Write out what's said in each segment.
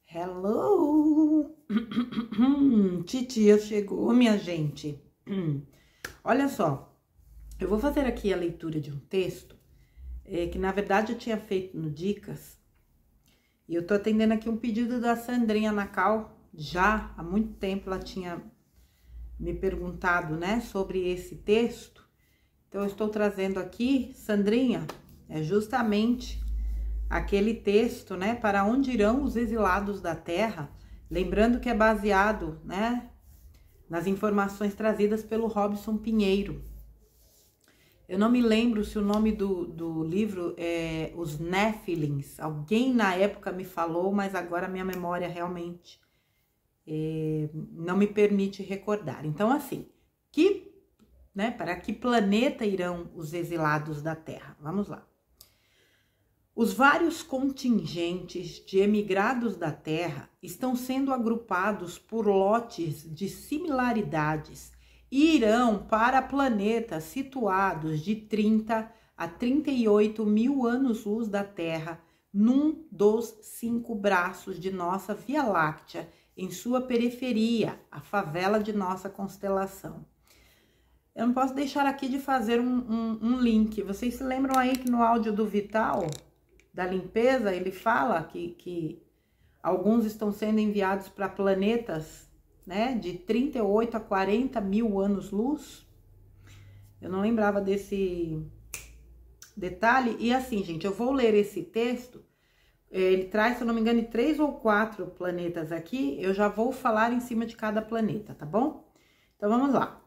Hello! Titia chegou, minha gente. Olha só, eu vou fazer aqui a leitura de um texto que, na verdade, eu tinha feito no Dicas. E eu tô atendendo aqui um pedido da Sandrinha Nacal. Já há muito tempo ela tinha me perguntado, né, sobre esse texto. Então, eu estou trazendo aqui, Sandrinha, é justamente aquele texto, né, para onde irão os exilados da terra, lembrando que é baseado, né, nas informações trazidas pelo Robson Pinheiro. Eu não me lembro se o nome do livro é Os Néfilins. Alguém na época me falou, mas agora minha memória realmente não me permite recordar. Então, assim, para que planeta irão os exilados da terra? Vamos lá. Os vários contingentes de emigrados da Terra estão sendo agrupados por lotes de similaridades e irão para planetas situados de 30 a 38 mil anos-luz da Terra, num dos 5 braços de nossa Via Láctea, em sua periferia, a favela de nossa constelação. Eu não posso deixar aqui de fazer um link. Vocês se lembram aí que no áudio do Vital, da limpeza, ele fala que alguns estão sendo enviados para planetas, né, de 38 a 40 mil anos-luz. Eu não lembrava desse detalhe. E assim, gente, eu vou ler esse texto. Ele traz, se eu não me engano, 3 ou 4 planetas aqui. Eu já vou falar em cima de cada planeta, tá bom? Então, vamos lá.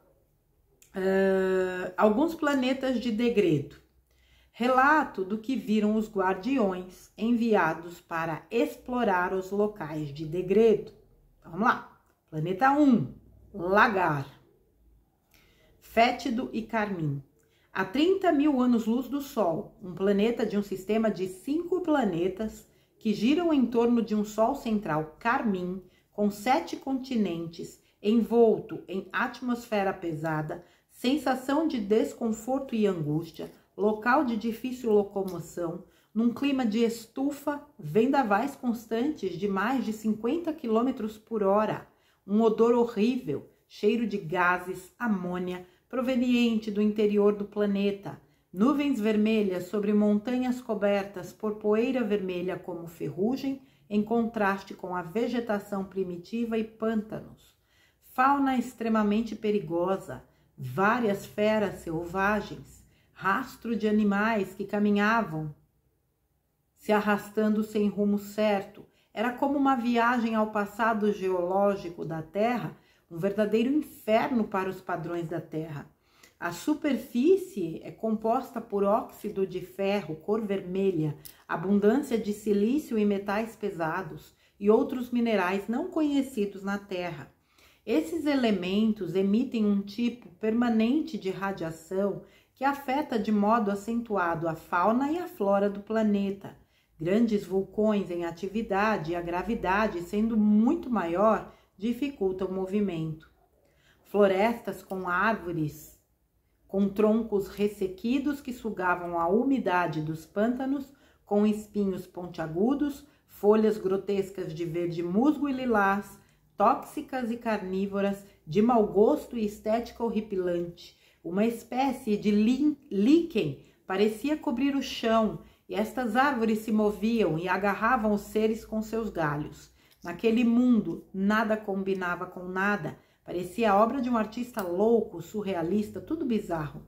Alguns planetas de degredo. Relato do que viram os guardiões enviados para explorar os locais de degredo. Então, vamos lá. Planeta 1, Lagar. Fétido e Carmim. A 30 mil anos-luz do Sol, um planeta de um sistema de 5 planetas que giram em torno de um Sol central carmim, com 7 continentes, envolto em atmosfera pesada, sensação de desconforto e angústia, local de difícil locomoção, num clima de estufa, vendavais constantes de mais de 50 km por hora, um odor horrível, cheiro de gases, amônia, proveniente do interior do planeta, nuvens vermelhas sobre montanhas cobertas por poeira vermelha como ferrugem, em contraste com a vegetação primitiva e pântanos, fauna extremamente perigosa, várias feras selvagens, rastro de animais que caminhavam, se arrastando sem rumo certo. Era como uma viagem ao passado geológico da Terra, um verdadeiro inferno para os padrões da Terra. A superfície é composta por óxido de ferro, cor vermelha, abundância de silício e metais pesados e outros minerais não conhecidos na Terra. Esses elementos emitem um tipo permanente de radiação que afeta de modo acentuado a fauna e a flora do planeta. Grandes vulcões em atividade e a gravidade, sendo muito maior, dificultam o movimento. Florestas com árvores, com troncos ressequidos que sugavam a umidade dos pântanos, com espinhos pontiagudos, folhas grotescas de verde musgo e lilás, tóxicas e carnívoras, de mau gosto e estética horripilante. Uma espécie de líquen parecia cobrir o chão, e estas árvores se moviam e agarravam os seres com seus galhos. Naquele mundo, nada combinava com nada. Parecia a obra de um artista louco, surrealista, tudo bizarro.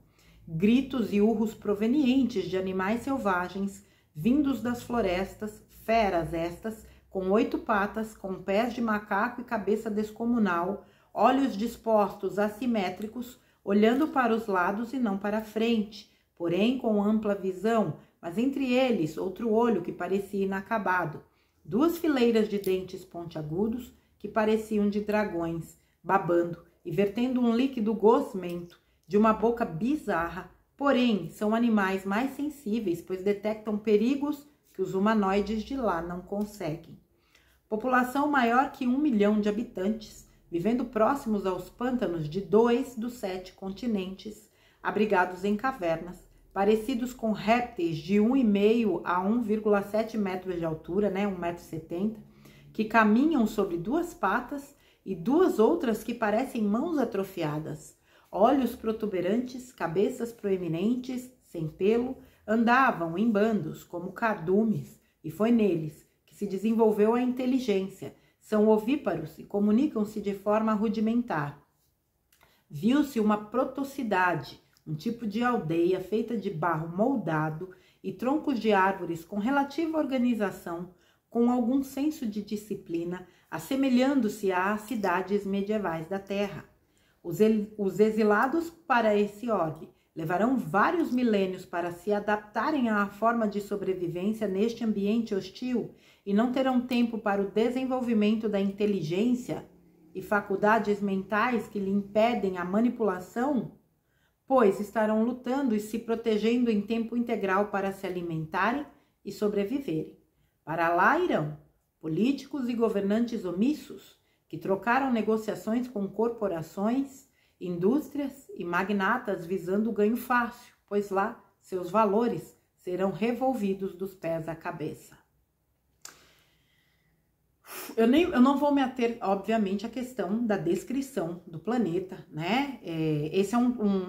Gritos e urros provenientes de animais selvagens, vindos das florestas, feras estas, com 8 patas, com pés de macaco e cabeça descomunal, olhos dispostos assimétricos, olhando para os lados e não para a frente, porém com ampla visão, mas entre eles outro olho que parecia inacabado, 2 fileiras de dentes pontiagudos que pareciam de dragões, babando e vertendo um líquido gosmento de uma boca bizarra, porém são animais mais sensíveis, pois detectam perigos que os humanoides de lá não conseguem. População maior que 1 milhão de habitantes, vivendo próximos aos pântanos de 2 dos 7 continentes, abrigados em cavernas, parecidos com répteis de 1,5 a 1,7 metros de altura, né, 1,70 m, que caminham sobre 2 patas e 2 outras que parecem mãos atrofiadas. Olhos protuberantes, cabeças proeminentes, sem pelo, andavam em bandos como cardumes, e foi neles que se desenvolveu a inteligência. São ovíparos e comunicam-se de forma rudimentar. Viu-se uma protocidade, um tipo de aldeia feita de barro moldado e troncos de árvores com relativa organização, com algum senso de disciplina, assemelhando-se às cidades medievais da terra. Os exilados para esse orbe levarão vários milênios para se adaptarem à forma de sobrevivência neste ambiente hostil e não terão tempo para o desenvolvimento da inteligência e faculdades mentais que lhe impedem a manipulação, pois estarão lutando e se protegendo em tempo integral para se alimentarem e sobreviverem. Para lá irão políticos e governantes omissos que trocaram negociações com corporações, indústrias e magnatas visando o ganho fácil, pois lá seus valores serão revolvidos dos pés à cabeça. Eu não vou me ater, obviamente, à questão da descrição do planeta, né? Esse é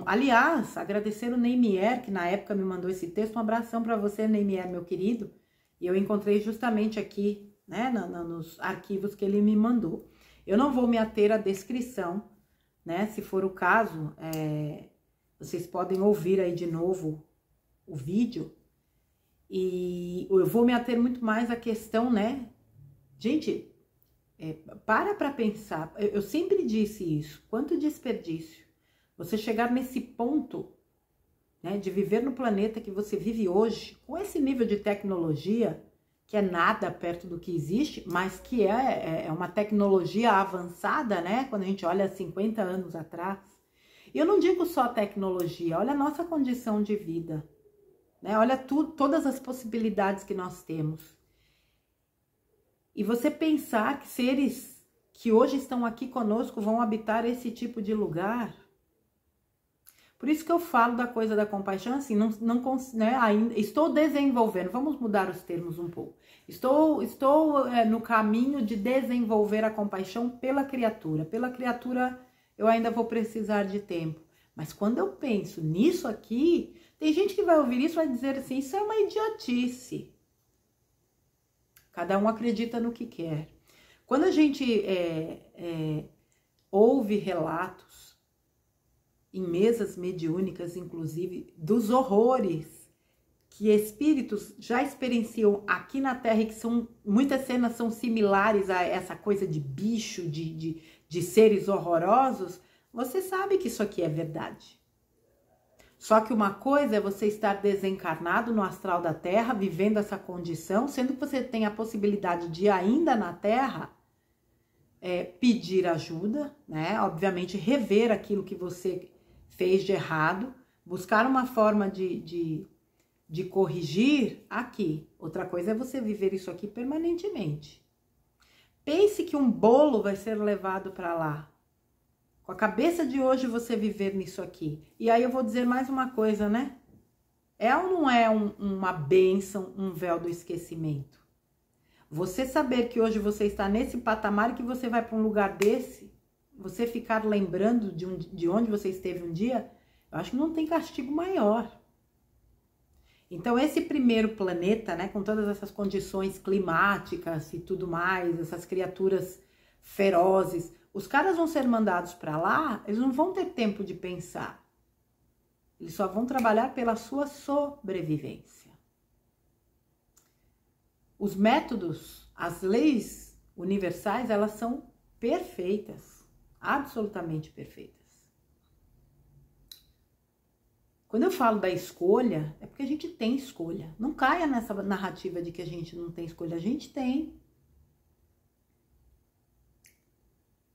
aliás, agradecer o Neimier, que na época me mandou esse texto. Um abração para você, Neimier, meu querido. E eu encontrei justamente aqui, né, nos arquivos que ele me mandou. Eu não vou me ater à descrição, né? Se for o caso, vocês podem ouvir aí de novo o vídeo. E eu vou me ater muito mais à questão, né? Gente, para pensar, eu sempre disse isso, quanto desperdício você chegar nesse ponto, né, de viver no planeta que você vive hoje, com esse nível de tecnologia, que é nada perto do que existe, mas que é uma tecnologia avançada, né, quando a gente olha 50 anos atrás. E eu não digo só tecnologia, olha a nossa condição de vida, né, olha todas as possibilidades que nós temos. E você pensar que seres que hoje estão aqui conosco vão habitar esse tipo de lugar. Por isso que eu falo da coisa da compaixão, assim, ainda estou desenvolvendo, vamos mudar os termos um pouco. Estou no caminho de desenvolver a compaixão pela criatura. Pela criatura eu ainda vou precisar de tempo. Mas quando eu penso nisso aqui, tem gente que vai ouvir isso e vai dizer assim, isso é uma idiotice. Cada um acredita no que quer. Quando a gente ouve relatos, em mesas mediúnicas, inclusive, dos horrores que espíritos já experienciam aqui na Terra e que muitas cenas são similares a essa coisa de bicho, de seres horrorosos, você sabe que isso aqui é verdade. Só que uma coisa é você estar desencarnado no astral da Terra, vivendo essa condição, sendo que você tem a possibilidade de ainda na Terra pedir ajuda, né? Obviamente rever aquilo que você fez de errado, buscar uma forma de corrigir aqui. Outra coisa é você viver isso aqui permanentemente. Pense que um bolo vai ser levado para lá. Com a cabeça de hoje você viver nisso aqui. E aí eu vou dizer mais uma coisa, né? É ou não é uma bênção, um véu do esquecimento? Você saber que hoje você está nesse patamar e que você vai para um lugar desse, você ficar lembrando de onde você esteve um dia, eu acho que não tem castigo maior. Então esse primeiro planeta, né, com todas essas condições climáticas e tudo mais, essas criaturas ferozes, os caras vão ser mandados para lá, eles não vão ter tempo de pensar. Eles só vão trabalhar pela sua sobrevivência. Os métodos, as leis universais, elas são perfeitas, absolutamente perfeitas. Quando eu falo da escolha, é porque a gente tem escolha. Não caia nessa narrativa de que a gente não tem escolha, a gente tem.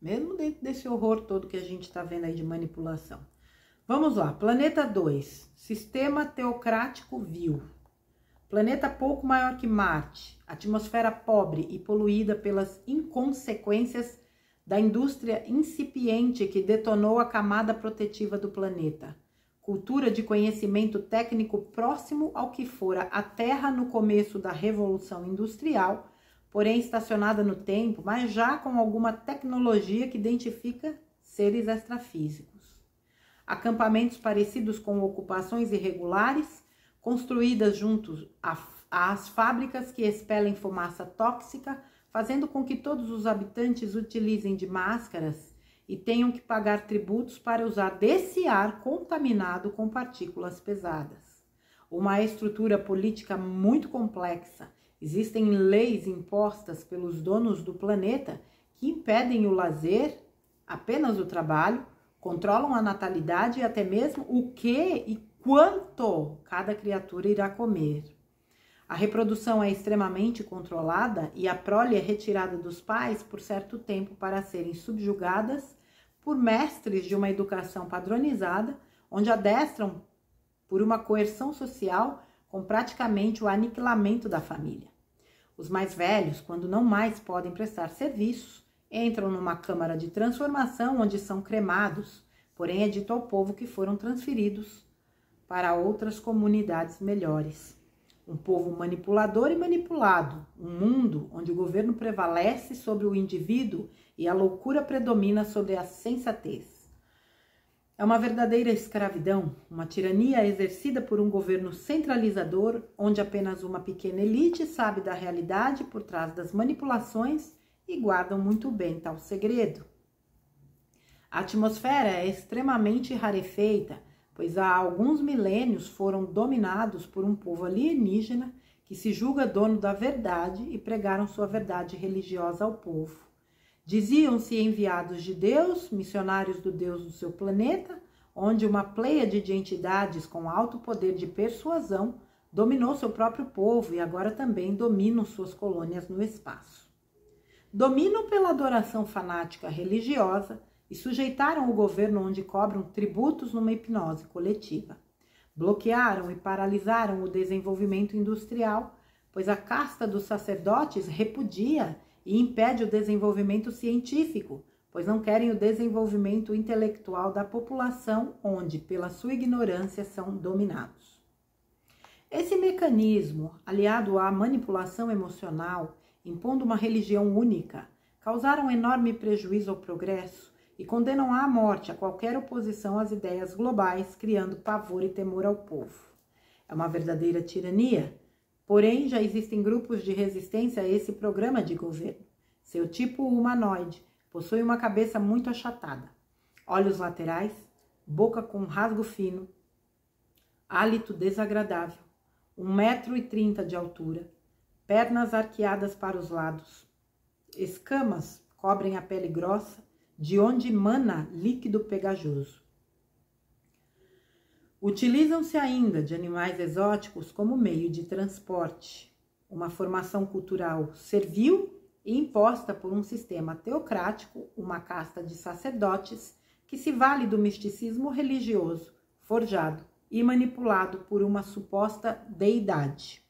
Mesmo dentro desse horror todo que a gente está vendo aí de manipulação. Vamos lá, planeta 2, sistema teocrático vil. Planeta pouco maior que Marte, atmosfera pobre e poluída pelas inconsequências da indústria incipiente que detonou a camada protetiva do planeta. Cultura de conhecimento técnico próximo ao que fora a Terra no começo da Revolução Industrial, porém estacionada no tempo, mas já com alguma tecnologia que identifica seres extrafísicos. Acampamentos parecidos com ocupações irregulares, construídas junto às fábricas que expelem fumaça tóxica, fazendo com que todos os habitantes utilizem de máscaras e tenham que pagar tributos para usar desse ar contaminado com partículas pesadas. Uma estrutura política muito complexa. Existem leis impostas pelos donos do planeta que impedem o lazer, apenas o trabalho, controlam a natalidade e até mesmo o que e quanto cada criatura irá comer. A reprodução é extremamente controlada e a prole é retirada dos pais por certo tempo para serem subjugadas por mestres de uma educação padronizada, onde adestram por uma coerção social com praticamente o aniquilamento da família. Os mais velhos, quando não mais podem prestar serviços, entram numa câmara de transformação onde são cremados, porém é dito ao povo que foram transferidos para outras comunidades melhores. Um povo manipulador e manipulado, um mundo onde o governo prevalece sobre o indivíduo e a loucura predomina sobre a sensatez. É uma verdadeira escravidão, uma tirania exercida por um governo centralizador, onde apenas uma pequena elite sabe da realidade por trás das manipulações e guardam muito bem tal segredo. A atmosfera é extremamente rarefeita, pois há alguns milênios foram dominados por um povo alienígena que se julga dono da verdade e pregaram sua verdade religiosa ao povo. Diziam-se enviados de Deus, missionários do Deus do seu planeta, onde uma pleiade de entidades com alto poder de persuasão dominou seu próprio povo e agora também dominam suas colônias no espaço. Dominam pela adoração fanática religiosa e sujeitaram o governo onde cobram tributos numa hipnose coletiva. Bloquearam e paralisaram o desenvolvimento industrial, pois a casta dos sacerdotes repudia e impede o desenvolvimento científico, pois não querem o desenvolvimento intelectual da população, onde, pela sua ignorância, são dominados. Esse mecanismo, aliado à manipulação emocional, impondo uma religião única, causaram enorme prejuízo ao progresso e condenam à morte a qualquer oposição às ideias globais, criando pavor e temor ao povo. É uma verdadeira tirania. Porém, já existem grupos de resistência a esse programa de governo. Seu tipo humanoide possui uma cabeça muito achatada, olhos laterais, boca com rasgo fino, hálito desagradável, 1,30 m de altura, pernas arqueadas para os lados, escamas cobrem a pele grossa, de onde emana líquido pegajoso. Utilizam-se ainda de animais exóticos como meio de transporte, uma formação cultural servil e imposta por um sistema teocrático, uma casta de sacerdotes que se vale do misticismo religioso, forjado e manipulado por uma suposta deidade.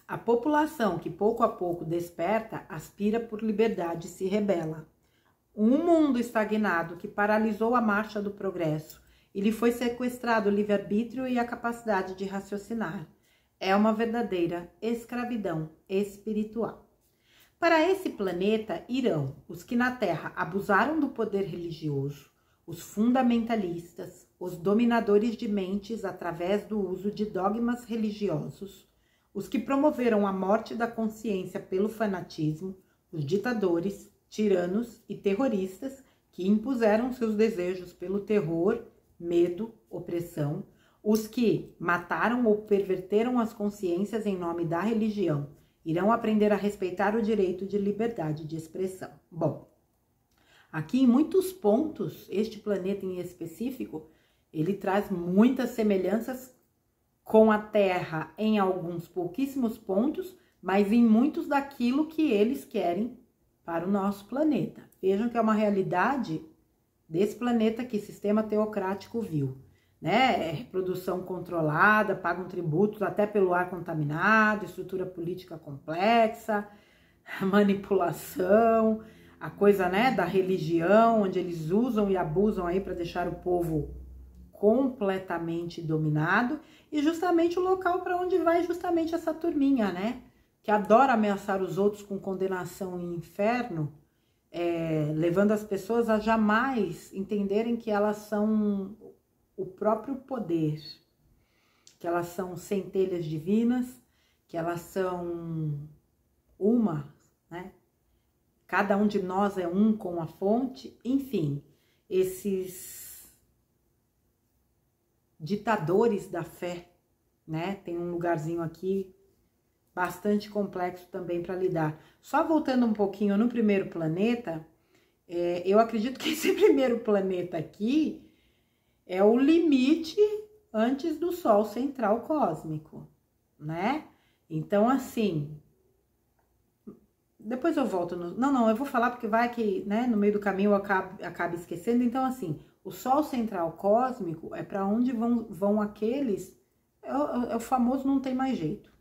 A população que pouco a pouco desperta, aspira por liberdade e se rebela. Um mundo estagnado que paralisou a marcha do progresso e lhe foi sequestrado o livre-arbítrio e a capacidade de raciocinar. É uma verdadeira escravidão espiritual. Para esse planeta irão os que na Terra abusaram do poder religioso, os fundamentalistas, os dominadores de mentes através do uso de dogmas religiosos, os que promoveram a morte da consciência pelo fanatismo, os ditadores, tiranos e terroristas que impuseram seus desejos pelo terror, medo, opressão, os que mataram ou perverteram as consciências em nome da religião, irão aprender a respeitar o direito de liberdade de expressão. Bom, aqui em muitos pontos, este planeta em específico, ele traz muitas semelhanças com a Terra em alguns pouquíssimos pontos, mas em muitos daquilo que eles querem para o nosso planeta. Vejam que é uma realidade desse planeta que o sistema teocrático viu, né? É reprodução controlada, pagam tributos até pelo ar contaminado, estrutura política complexa, manipulação, a coisa, né, da religião, onde eles usam e abusam aí para deixar o povo completamente dominado, e justamente o local para onde vai justamente essa turminha, né? que adora ameaçar os outros com condenação e inferno, levando as pessoas a jamais entenderem que elas são o próprio poder, que elas são centelhas divinas, que elas são uma, né? Cada um de nós é um com a fonte, enfim, esses ditadores da fé, né? Tem um lugarzinho aqui bastante complexo também para lidar. Só voltando um pouquinho no primeiro planeta, eu acredito que esse primeiro planeta aqui é o limite antes do Sol central cósmico, né? Então, assim, depois eu volto no... Não, eu vou falar porque vai que, né, no meio do caminho eu acabo esquecendo. Então, assim, o Sol central cósmico é para onde vão aqueles... É o famoso não tem mais jeito.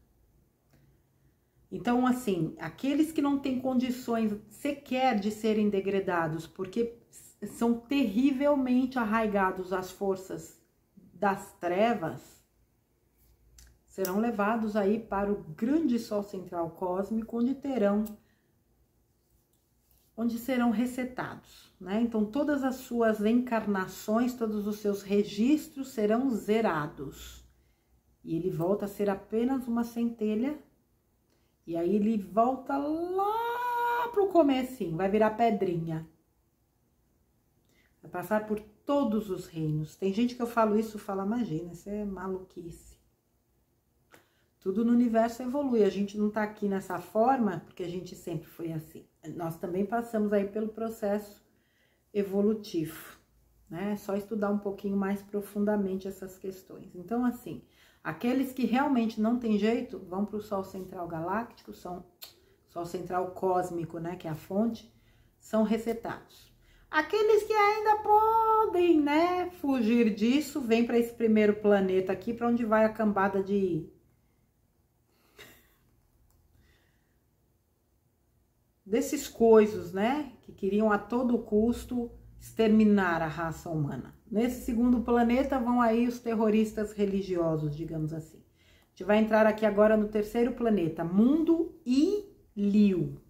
Então, assim, aqueles que não têm condições sequer de serem degradados, porque são terrivelmente arraigados às forças das trevas, serão levados aí para o grande Sol central cósmico, onde serão resetados, né? Então, todas as suas encarnações, todos os seus registros serão zerados. E ele volta a ser apenas uma centelha. E aí ele volta lá pro comecinho, vai virar pedrinha. Vai passar por todos os reinos. Tem gente que eu falo isso, fala, imagina, isso é maluquice. Tudo no universo evolui, a gente não tá aqui nessa forma, porque a gente sempre foi assim. Nós também passamos aí pelo processo evolutivo, né? É só estudar um pouquinho mais profundamente essas questões. Então, assim... Aqueles que realmente não tem jeito, vão para o Sol Central Galáctico, Sol Central Cósmico, né, que é a fonte, são resetados. Aqueles que ainda podem, né, fugir disso, vem para esse primeiro planeta aqui, para onde vai a cambada desses coisos, né, que queriam a todo custo exterminar a raça humana. Nesse segundo planeta vão aí os terroristas religiosos, digamos assim. A gente vai entrar aqui agora no terceiro planeta, Mundo Iliu.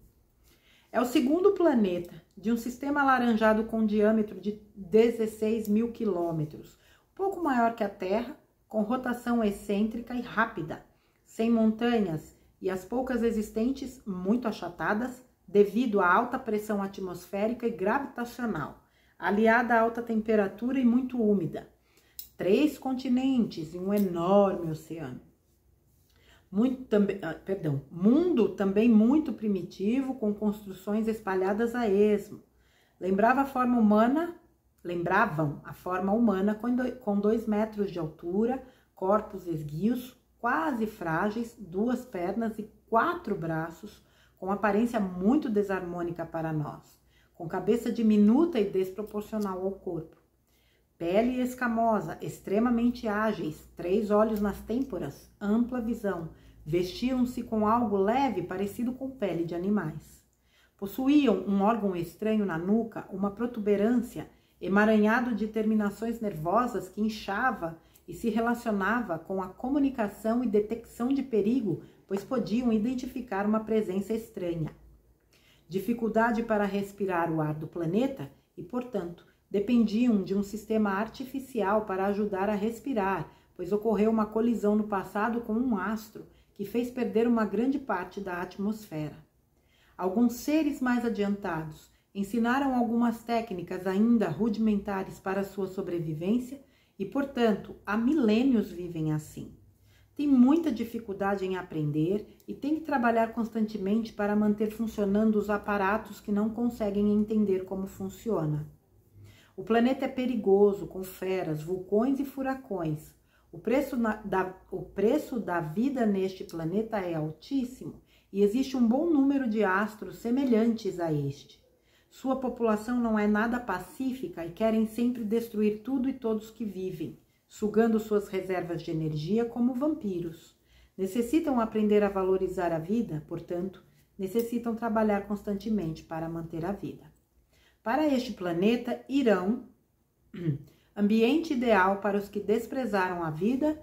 É o segundo planeta de um sistema alaranjado com diâmetro de 16 mil quilômetros, um pouco maior que a Terra, com rotação excêntrica e rápida, sem montanhas e as poucas existentes muito achatadas devido à alta pressão atmosférica e gravitacional, aliada à alta temperatura e muito úmida. 3 continentes e um enorme oceano. Mundo também muito primitivo, com construções espalhadas a esmo. Lembravam a forma humana com 2 metros de altura, corpos esguios, quase frágeis, 2 pernas e 4 braços, com aparência muito desarmônica para nós, com cabeça diminuta e desproporcional ao corpo. Pele escamosa, extremamente ágeis, 3 olhos nas têmporas, ampla visão, vestiam-se com algo leve parecido com pele de animais. Possuíam um órgão estranho na nuca, uma protuberância, emaranhado de terminações nervosas que inchava e se relacionava com a comunicação e detecção de perigo, pois podiam identificar uma presença estranha. Dificuldade para respirar o ar do planeta e, portanto, dependiam de um sistema artificial para ajudar a respirar, pois ocorreu uma colisão no passado com um astro que fez perder uma grande parte da atmosfera. Alguns seres mais adiantados ensinaram algumas técnicas ainda rudimentares para sua sobrevivência e, portanto, há milênios vivem assim. Tem muita dificuldade em aprender e tem que trabalhar constantemente para manter funcionando os aparatos que não conseguem entender como funciona. O planeta é perigoso, com feras, vulcões e furacões. O preço da vida neste planeta é altíssimo e existe um bom número de astros semelhantes a este. Sua população não é nada pacífica e querem sempre destruir tudo e todos que vivem, sugando suas reservas de energia como vampiros. Necessitam aprender a valorizar a vida, portanto, necessitam trabalhar constantemente para manter a vida. Para este planeta irão, ambiente ideal para os que desprezaram a vida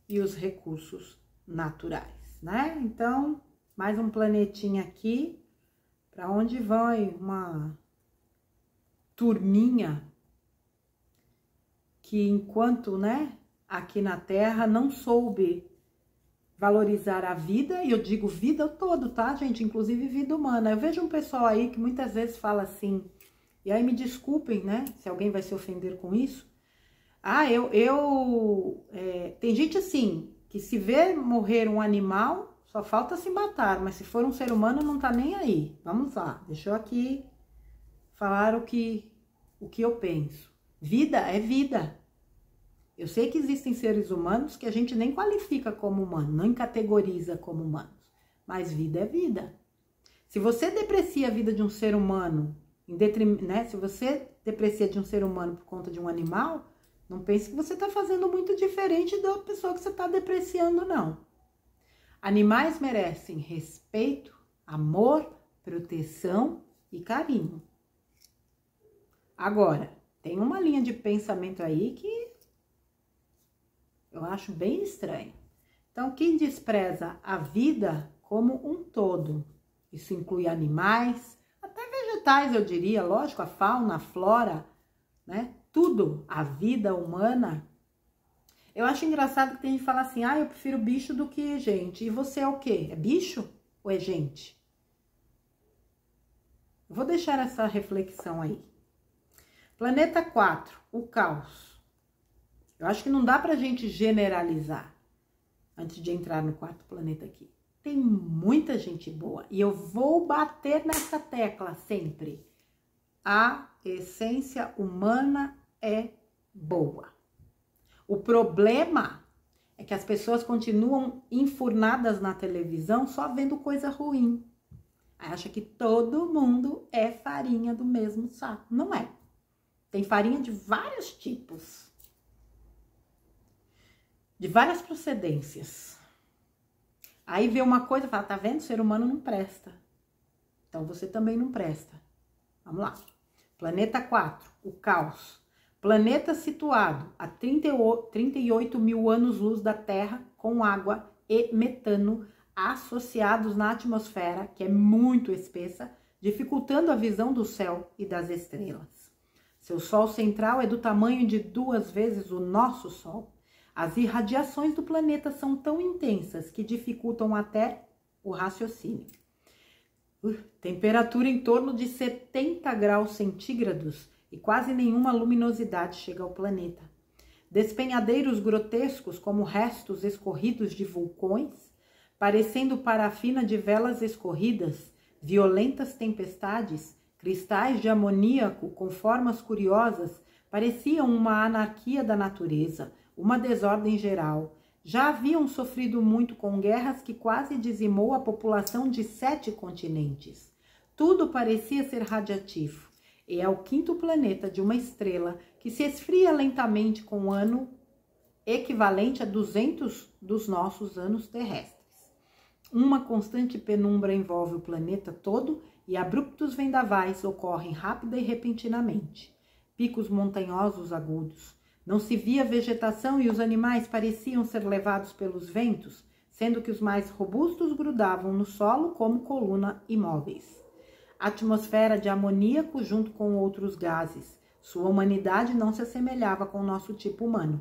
e os recursos naturais, né? Então, Mais um planetinha aqui, para onde vai uma turminha que enquanto, né, aqui na Terra não soube valorizar a vida, e eu digo vida todo, tá, gente? Inclusive vida humana. Eu vejo um pessoal aí que muitas vezes fala assim, e aí me desculpem, né, se alguém vai se ofender com isso. Ah, tem gente assim, que se vê morrer um animal, só falta se matar, mas se for um ser humano não tá nem aí. Vamos lá, deixa eu aqui falar o que eu penso. Vida é vida. Eu sei que existem seres humanos que a gente nem qualifica como humano, nem categoriza como humanos, mas vida é vida. Se você deprecia a vida de um ser humano, né, se você deprecia de um ser humano por conta de um animal, não pense que você está fazendo muito diferente da pessoa que você está depreciando, não. Animais merecem respeito, amor, proteção e carinho. Agora, tem uma linha de pensamento aí que eu acho bem estranho. Então, quem despreza a vida como um todo, isso inclui animais, até vegetais, eu diria, lógico, a fauna, a flora, né? Tudo, a vida humana. Eu acho engraçado que tem gente que fala assim, eu prefiro bicho do que gente. E você é o quê? É bicho ou é gente? Eu vou deixar essa reflexão aí. Planeta 4, o caos. Eu acho que não dá pra gente generalizar antes de entrar no quarto planeta aqui. Tem muita gente boa e eu vou bater nessa tecla sempre. A essência humana é boa. O problema é que as pessoas continuam enfurnadas na televisão só vendo coisa ruim. Acha que todo mundo é farinha do mesmo saco. Não é. Tem farinha de vários tipos. De várias procedências. Aí vê uma coisa e fala, tá vendo? O ser humano não presta. Então você também não presta. Vamos lá. Planeta 4, o caos. Planeta situado a 38 mil anos-luz da Terra, com água e metano associados na atmosfera, que é muito espessa, dificultando a visão do céu e das estrelas. Seu Sol central é do tamanho de 2 vezes o nosso Sol. As irradiações do planeta são tão intensas que dificultam até o raciocínio. Temperatura em torno de 70 graus centígrados e quase nenhuma luminosidade chega ao planeta. Despenhadeiros grotescos como restos escorridos de vulcões, parecendo parafina de velas escorridas, violentas tempestades, cristais de amoníaco com formas curiosas, pareciam uma anarquia da natureza, uma desordem geral. Já haviam sofrido muito com guerras que quase dizimou a população de 7 continentes. Tudo parecia ser radiativo. E é o 5º planeta de uma estrela que se esfria lentamente com um ano equivalente a 200 dos nossos anos terrestres. Uma constante penumbra envolve o planeta todo e abruptos vendavais ocorrem rápida e repentinamente. Picos montanhosos agudos. Não se via vegetação e os animais pareciam ser levados pelos ventos, sendo que os mais robustos grudavam no solo como coluna imóveis. Atmosfera de amoníaco junto com outros gases. Sua humanidade não se assemelhava com o nosso tipo humano.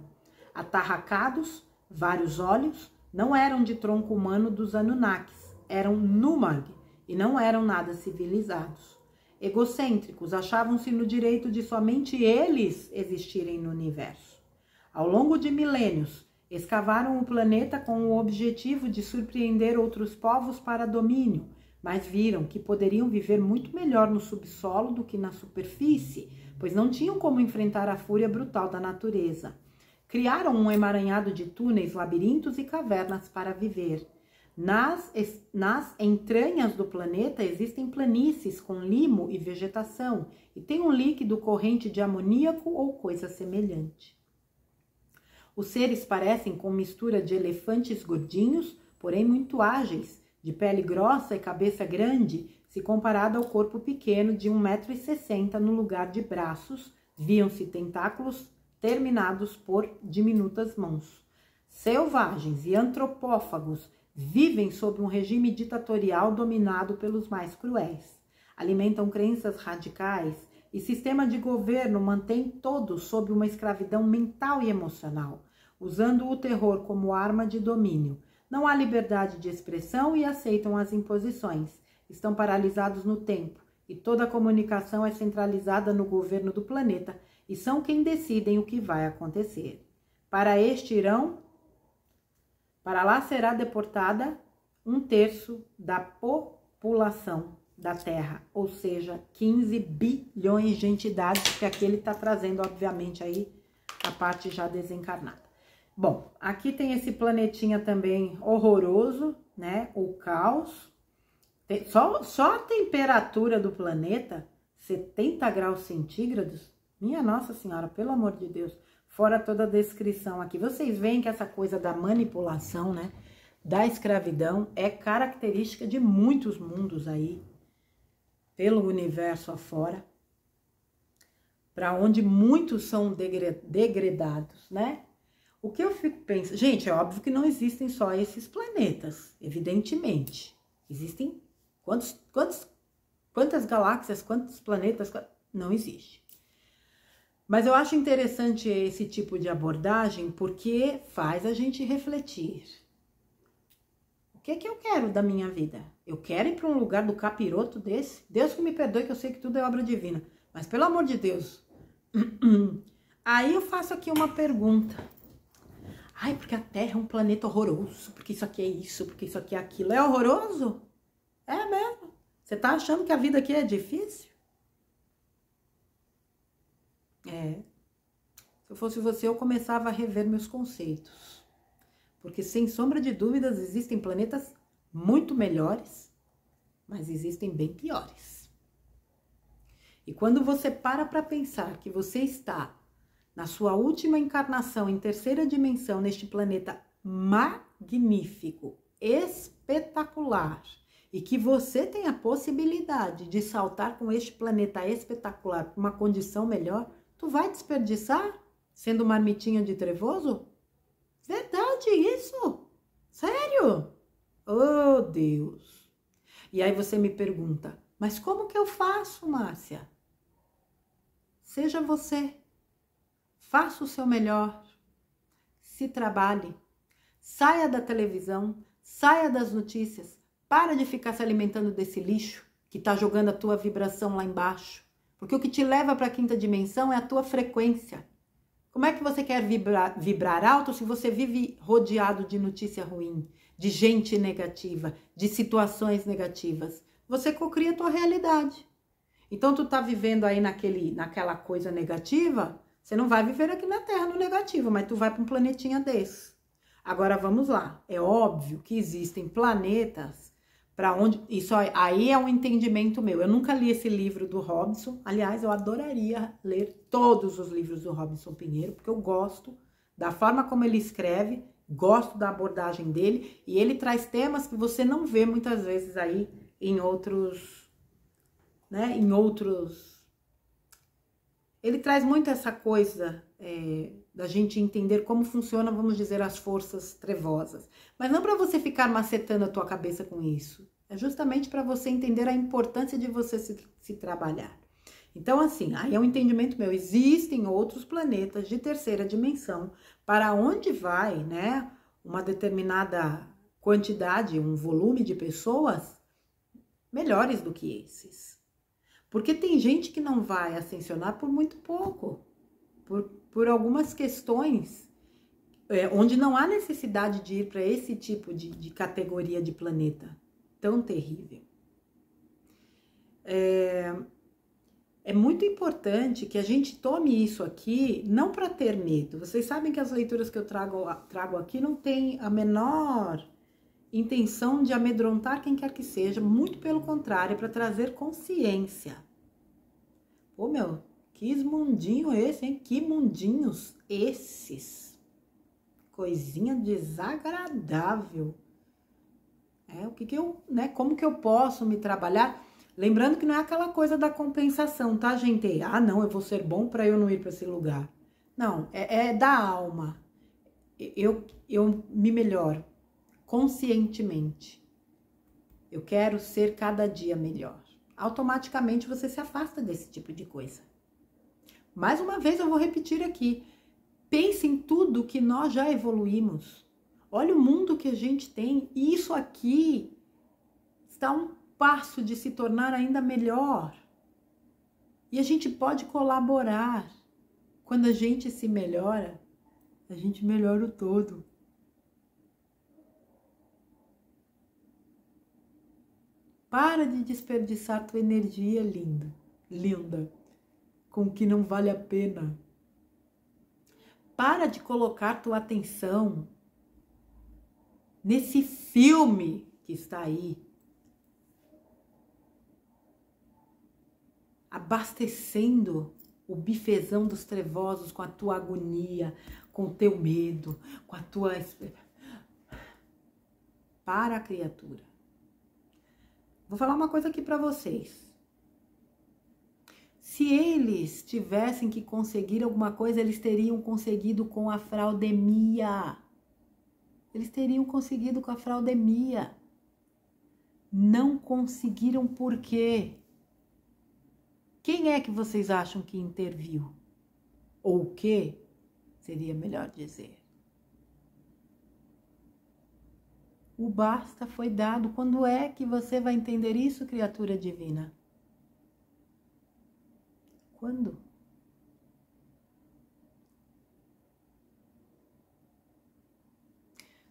Atarracados, vários olhos, não eram de tronco humano dos Anunnakis, eram Numag e não eram nada civilizados. Egocêntricos, achavam-se no direito de somente eles existirem no universo. Ao longo de milênios, escavaram o planeta com o objetivo de surpreender outros povos para domínio, mas viram que poderiam viver muito melhor no subsolo do que na superfície, pois não tinham como enfrentar a fúria brutal da natureza. Criaram um emaranhado de túneis, labirintos e cavernas para viver. Nas entranhas do planeta existem planícies com limo e vegetação e tem um líquido corrente de amoníaco ou coisa semelhante. Os seres parecem com mistura de elefantes gordinhos, porém muito ágeis, de pele grossa e cabeça grande, se comparado ao corpo pequeno de 1,60 m no lugar de braços, viam-se tentáculos terminados por diminutas mãos. Selvagens e antropófagos, vivem sob um regime ditatorial dominado pelos mais cruéis. Alimentam crenças radicais e sistema de governo mantém todos sob uma escravidão mental e emocional, usando o terror como arma de domínio. Não há liberdade de expressão e aceitam as imposições. Estão paralisados no tempo e toda a comunicação é centralizada no governo do planeta e são quem decidem o que vai acontecer. Para lá será deportada 1/3 da população da Terra, ou seja, 15 bilhões de entidades, porque aqui ele está trazendo, obviamente, aí a parte já desencarnada. Bom, aqui tem esse planetinha também horroroso, né? O caos. Só a temperatura do planeta, 70 graus centígrados, minha Nossa Senhora, pelo amor de Deus, fora toda a descrição aqui. Vocês veem que essa coisa da manipulação, né, da escravidão, é característica de muitos mundos aí, pelo universo afora, para onde muitos são degradados, né? O que eu fico pensando... Gente, é óbvio que não existem só esses planetas, evidentemente. Existem quantas galáxias, quantos planetas... Não existe. Mas eu acho interessante esse tipo de abordagem porque faz a gente refletir. O que é que eu quero da minha vida? Eu quero ir para um lugar do capiroto desse? Deus que me perdoe, que eu sei que tudo é obra divina. Mas pelo amor de Deus. Aí eu faço aqui uma pergunta. Ai, porque a Terra é um planeta horroroso, porque isso aqui é isso, porque isso aqui é aquilo. É horroroso? É mesmo? Você tá achando que a vida aqui é difícil? Se eu fosse você, eu começava a rever meus conceitos. Porque, sem sombra de dúvidas, existem planetas muito melhores, mas existem bem piores. E quando você para pensar que você está na sua última encarnação em terceira dimensão, neste planeta magnífico, espetacular, e que você tem a possibilidade de saltar com este planeta espetacular para uma condição melhor, tu vai desperdiçar sendo marmitinha de trevoso? Verdade isso? Sério? Oh, Deus! E aí você me pergunta, mas como que eu faço, Márcia? Seja você. Faça o seu melhor. Se trabalhe. Saia da televisão, saia das notícias. Para de ficar se alimentando desse lixo que está jogando a tua vibração lá embaixo. Porque o que te leva para a quinta dimensão é a tua frequência. Como é que você quer vibrar alto se você vive rodeado de notícia ruim, de gente negativa, de situações negativas? Você cocria a tua realidade. Então, tu tá vivendo aí naquela coisa negativa, você não vai viver aqui na Terra no negativo, mas tu vai para um planetinha desse. Agora, vamos lá. É óbvio que existem planetas para onde... Isso aí é um entendimento meu. Eu nunca li esse livro do Robson. Aliás, eu adoraria ler todos os livros do Robson Pinheiro, porque eu gosto da forma como ele escreve, gosto da abordagem dele, e ele traz temas que você não vê muitas vezes aí em outros... né? Ele traz muito essa coisa da gente entender como funciona, vamos dizer, as forças trevosas. Mas não para você ficar macetando a tua cabeça com isso. É justamente para você entender a importância de você se trabalhar. Então, assim, aí é um entendimento meu. Existem outros planetas de terceira dimensão para onde vai, né, uma determinada quantidade, um volume de pessoas melhores do que esses. Porque tem gente que não vai ascensionar por muito pouco, por algumas questões onde não há necessidade de ir para esse tipo de categoria de planeta tão terrível. É muito importante que a gente tome isso aqui, não para ter medo. Vocês sabem que as leituras que eu trago aqui não tem a menor intenção de amedrontar quem quer que seja, muito pelo contrário, é para trazer consciência. Pô, meu, que mundinho esse, hein? Que mundinhos esses? Coisinha desagradável. O que eu, né? Como que eu posso me trabalhar? Lembrando que não é aquela coisa da compensação, tá, gente? Ah, não, eu vou ser bom para eu não ir para esse lugar. Não, é da alma. Eu me melhoro. conscientemente. Eu quero ser cada dia melhor. Automaticamente você se afasta desse tipo de coisa. Mais uma vez eu vou repetir aqui. Pense em tudo que nós já evoluímos. Olha o mundo que a gente tem. E isso aqui está a um passo de se tornar ainda melhor. E a gente pode colaborar. Quando a gente se melhora, a gente melhora o todo. Para de desperdiçar tua energia, linda, com o que não vale a pena. Para de colocar tua atenção nesse filme que está aí, abastecendo o bifezão dos trevosos com a tua agonia, com o teu medo, com a tua... Para, criatura. Vou falar uma coisa aqui para vocês. Se eles tivessem que conseguir alguma coisa, eles teriam conseguido com a fraudemia. Eles teriam conseguido com a fraudemia. Não conseguiram por quê? Quem é que vocês acham que interviu? Ou o quê? Seria melhor dizer. O basta foi dado. Quando é que você vai entender isso, criatura divina? Quando?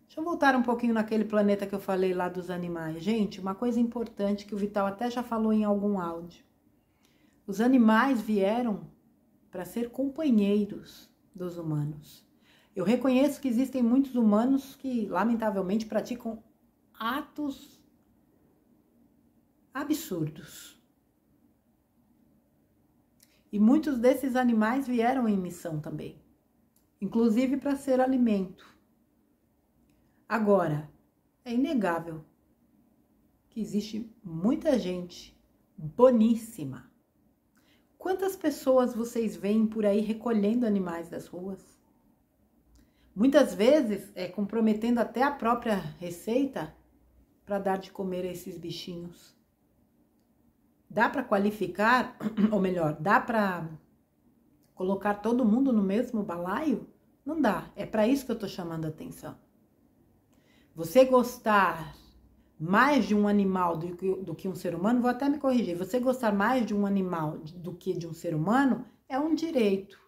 Deixa eu voltar um pouquinho naquele planeta que eu falei lá dos animais. Gente, uma coisa importante que o Vital até já falou em algum áudio. Os animais vieram para ser companheiros dos humanos. Eu reconheço que existem muitos humanos que, lamentavelmente, praticam atos absurdos. E muitos desses animais vieram em missão também, inclusive para ser alimento. Agora, é inegável que existe muita gente boníssima. Quantas pessoas vocês veem por aí recolhendo animais das ruas? Muitas vezes comprometendo até a própria receita para dar de comer a esses bichinhos. Dá para qualificar, ou melhor, dá para colocar todo mundo no mesmo balaio? Não dá. É para isso que eu estou chamando a atenção. Você gostar mais de um animal do que um ser humano, vou até me corrigir. Você gostar mais de um animal do que de um ser humano é um direito.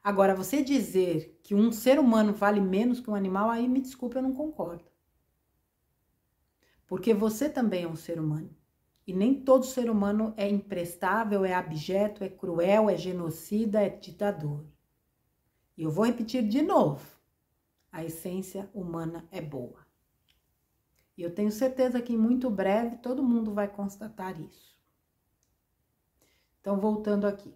Agora, você dizer que um ser humano vale menos que um animal, aí me desculpe, eu não concordo. Porque você também é um ser humano. E nem todo ser humano é imprestável, é abjeto, é cruel, é genocida, é ditador. E eu vou repetir de novo. A essência humana é boa. E eu tenho certeza que em muito breve todo mundo vai constatar isso. Então, voltando aqui.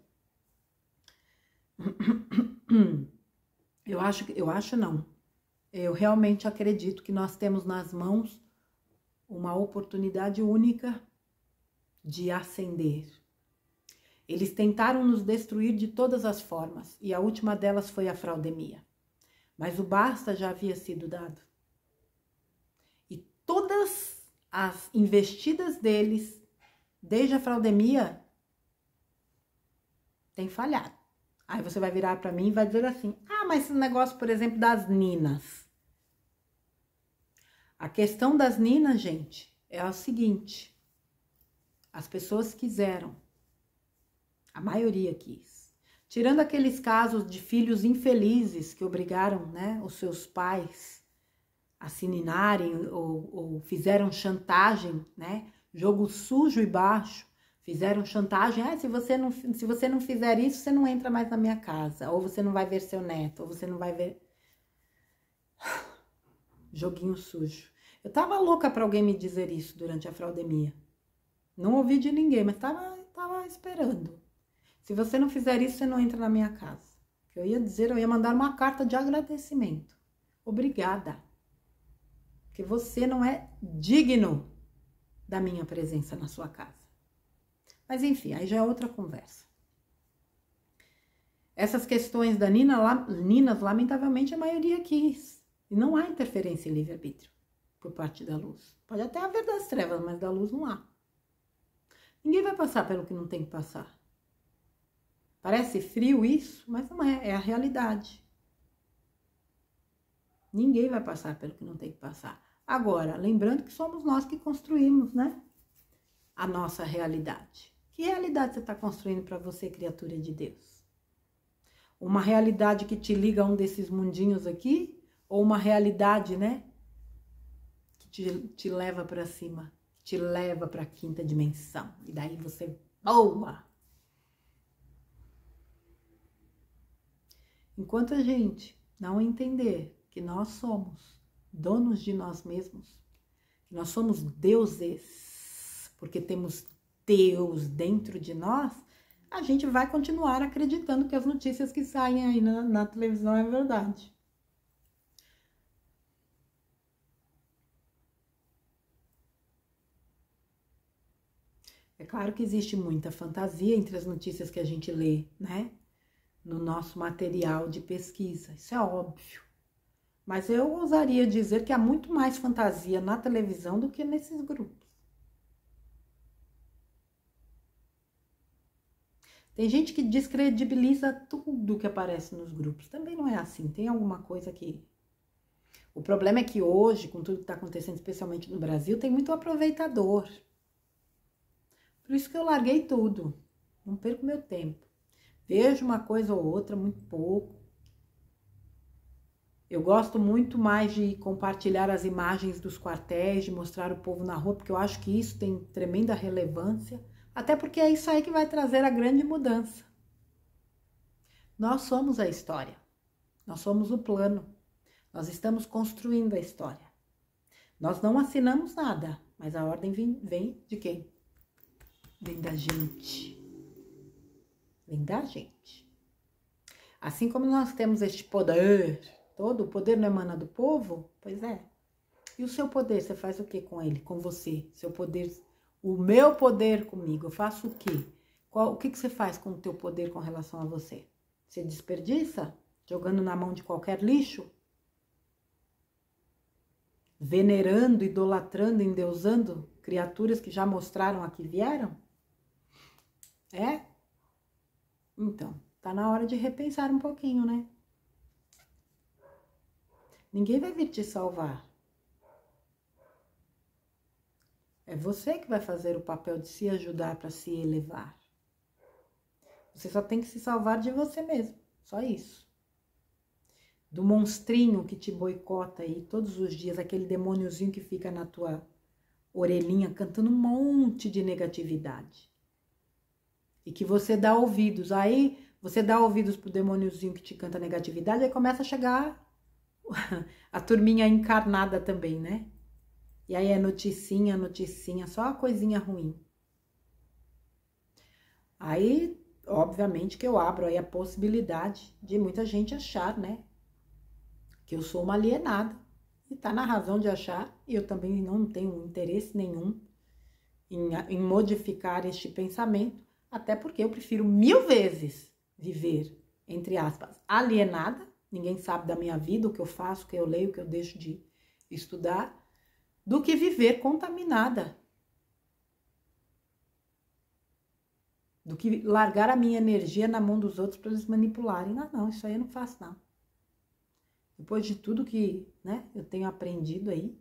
Eu realmente acredito que nós temos nas mãos uma oportunidade única de ascender. Eles tentaram nos destruir de todas as formas, e a última delas foi a fraudemia. Mas o basta já havia sido dado. E todas as investidas deles, desde a fraudemia, têm falhado. Aí você vai virar para mim e vai dizer assim, mas esse negócio, por exemplo, das ninas. A questão das ninas, gente, é a seguinte. As pessoas quiseram. A maioria quis. Tirando aqueles casos de filhos infelizes que obrigaram, né, os seus pais a se ninarem ou fizeram chantagem, né, jogo sujo e baixo. Fizeram chantagem, se você não fizer isso, você não entra mais na minha casa. Ou você não vai ver seu neto, ou você não vai ver... Joguinho sujo. Eu tava louca pra alguém me dizer isso durante a fraudemia. Não ouvi de ninguém, mas tava esperando. Se você não fizer isso, você não entra na minha casa. Eu ia mandar uma carta de agradecimento. Obrigada. Porque você não é digno da minha presença na sua casa. Mas enfim, aí já é outra conversa. Essas questões da ninas, lamentavelmente, a maioria quis. E não há interferência em livre-arbítrio. por parte da luz. Pode até haver das trevas, mas da luz não há. Ninguém vai passar pelo que não tem que passar. Parece frio isso, mas não é, é a realidade. Ninguém vai passar pelo que não tem que passar. Agora, lembrando que somos nós que construímos, né? A nossa realidade. Que realidade você está construindo para você, criatura de Deus? Uma realidade que te liga a um desses mundinhos aqui? Ou uma realidade, né? Que te leva para cima, te leva para a quinta dimensão. E daí você voa. Enquanto a gente não entender que nós somos donos de nós mesmos, que nós somos deuses, porque temos Deus dentro de nós, a gente vai continuar acreditando que as notícias que saem aí na televisão é verdade. É claro que existe muita fantasia entre as notícias que a gente lê, né? No nosso material de pesquisa, isso é óbvio. Mas eu ousaria dizer que há muito mais fantasia na televisão do que nesses grupos. Tem gente que descredibiliza tudo que aparece nos grupos. Também não é assim, tem alguma coisa que... O problema é que hoje, com tudo que está acontecendo, especialmente no Brasil, tem muito aproveitador. Por isso que eu larguei tudo, não perco meu tempo. Vejo uma coisa ou outra, muito pouco. Eu gosto muito mais de compartilhar as imagens dos quartéis, de mostrar o povo na rua, porque eu acho que isso tem tremenda relevância, até porque é isso aí que vai trazer a grande mudança. Nós somos a história, nós somos o plano, nós estamos construindo a história. Nós não assinamos nada, mas a ordem vem de quem? Vem da gente. Vem da gente. Assim como nós temos este poder, todo o poder não emana do povo? Pois é. E o seu poder, você faz o que com ele, com você? Seu poder, o meu poder comigo, eu faço o quê? O que você faz com o teu poder com relação a você? Você desperdiça? Jogando na mão de qualquer lixo? Venerando, idolatrando, endeusando criaturas que já mostraram a que vieram? É? Então, tá na hora de repensar um pouquinho, né? Ninguém vai vir te salvar. É você que vai fazer o papel de se ajudar para se elevar. Você só tem que se salvar de você mesmo, só isso. Do monstrinho que te boicota aí todos os dias, aquele demôniozinho que fica na tua orelhinha cantando um monte de negatividade. E que você dá ouvidos. Aí você dá ouvidos pro demôniozinho que te canta negatividade, aí começa a chegar a turminha encarnada também, né? E aí é noticinha, noticinha, só uma coisinha ruim. Aí, obviamente que eu abro aí a possibilidade de muita gente achar, né? Que eu sou uma alienada. E tá na razão de achar, e eu também não tenho interesse nenhum em modificar este pensamento, até porque eu prefiro 1000 vezes viver, entre aspas, alienada, ninguém sabe da minha vida, o que eu faço, o que eu leio, o que eu deixo de estudar, do que viver contaminada. Do que largar a minha energia na mão dos outros para eles manipularem. Não, isso aí eu não faço, não. Depois de tudo que, né, eu tenho aprendido aí.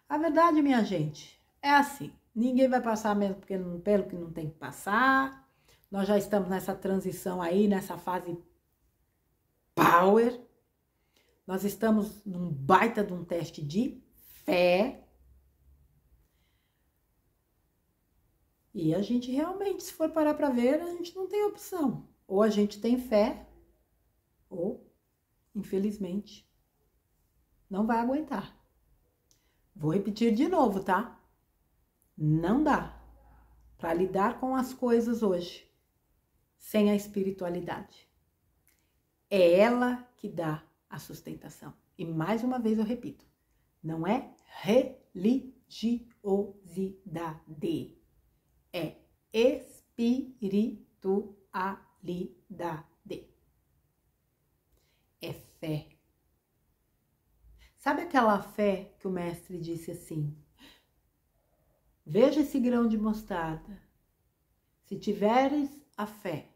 A verdade, minha gente, é assim. Ninguém vai passar mesmo pelo que não tem que passar. Nós já estamos nessa transição aí, nessa fase power. Nós estamos num baita de um teste de fé. E a gente realmente, se for parar para ver, a gente não tem opção. Ou a gente tem fé, ou, infelizmente, não vai aguentar. Vou repetir de novo, tá? Não dá para lidar com as coisas hoje sem a espiritualidade. É ela que dá a sustentação. E mais uma vez eu repito, não é religiosidade, é espiritualidade. É fé. Sabe aquela fé que o mestre disse assim? Veja esse grão de mostarda. Se tiveres a fé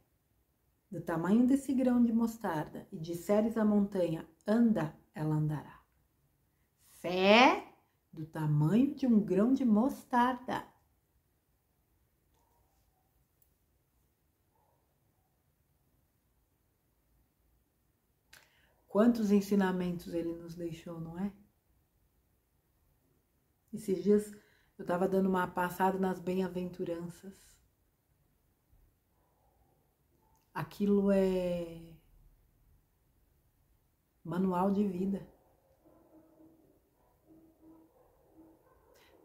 do tamanho desse grão de mostarda e disseres à montanha, anda, ela andará. Fé do tamanho de um grão de mostarda. Quantos ensinamentos ele nos deixou, não é? Esses dias eu estava dando uma passada nas bem-aventuranças. Aquilo é manual de vida.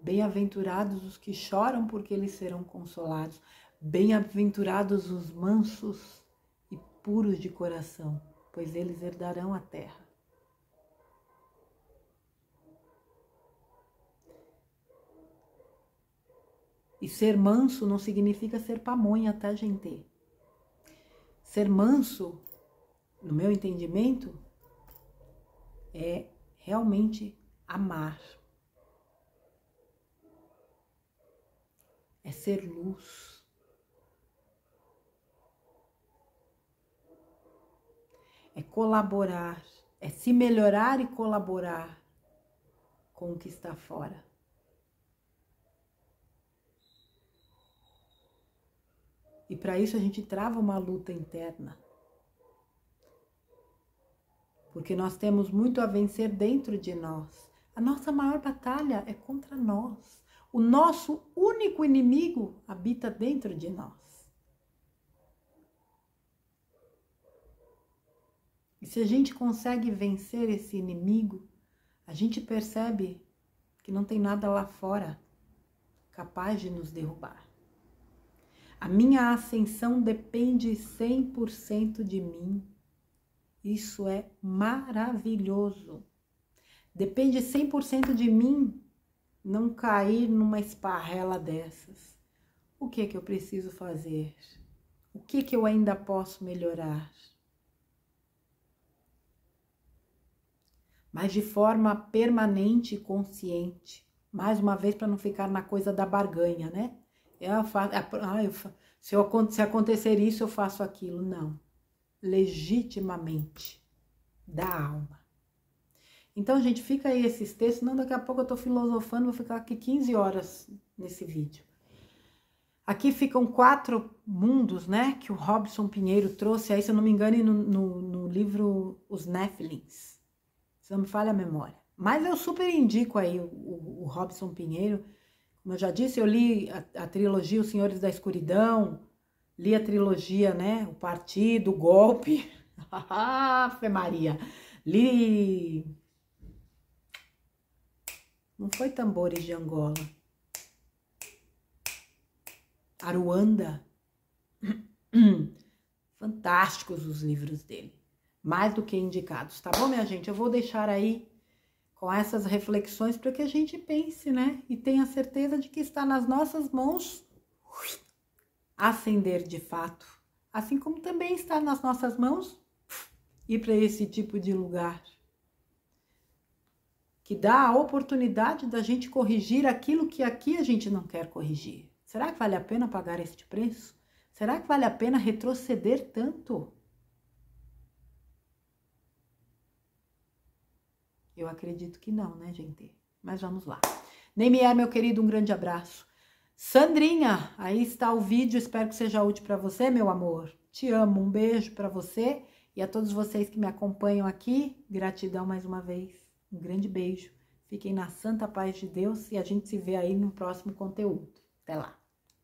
Bem-aventurados os que choram, porque eles serão consolados. Bem-aventurados os mansos e puros de coração, pois eles herdarão a terra. E ser manso não significa ser pamonha, tá, gente? Ser manso, no meu entendimento, é realmente amar. É ser luz. É colaborar. É se melhorar e colaborar com o que está fora. E para isso a gente trava uma luta interna. Porque nós temos muito a vencer dentro de nós. A nossa maior batalha é contra nós. O nosso único inimigo habita dentro de nós. E se a gente consegue vencer esse inimigo, a gente percebe que não tem nada lá fora capaz de nos derrubar. A minha ascensão depende 100% de mim. Isso é maravilhoso. Depende 100% de mim não cair numa esparrela dessas. O que é que eu preciso fazer? O que é que eu ainda posso melhorar? Mas de forma permanente e consciente. Mais uma vez, para não ficar na coisa da barganha, né? Se acontecer isso, eu faço aquilo. Não. Legitimamente. Da alma. Então, gente, fica aí esses textos. Não, daqui a pouco eu tô filosofando, vou ficar aqui 15 horas nesse vídeo. Aqui ficam 4 mundos, né? Que o Robson Pinheiro trouxe aí, se eu não me engano, no livro Os Néfilins. Se não me falha a memória. Mas eu super indico aí o Robson Pinheiro. Como eu já disse, eu li a trilogia Os Senhores da Escuridão, li a trilogia, né? O Partido, o Golpe. Ave Maria. Li... Não foi Tambores de Angola. Aruanda. Fantásticos os livros dele. Mais do que indicados, tá bom, minha gente? Eu vou deixar aí com essas reflexões para que a gente pense, né? E tenha certeza de que está nas nossas mãos ascender de fato. Assim como também está nas nossas mãos ir para esse tipo de lugar. Que dá a oportunidade da gente corrigir aquilo que aqui a gente não quer corrigir. Será que vale a pena pagar este preço? Será que vale a pena retroceder tanto? Eu acredito que não, né, gente? Mas vamos lá. Neimier, meu querido, um grande abraço. Sandrinha, aí está o vídeo. Espero que seja útil para você, meu amor. Te amo. Um beijo para você e a todos vocês que me acompanham aqui. Gratidão mais uma vez. Um grande beijo. Fiquem na santa paz de Deus e a gente se vê aí no próximo conteúdo. Até lá.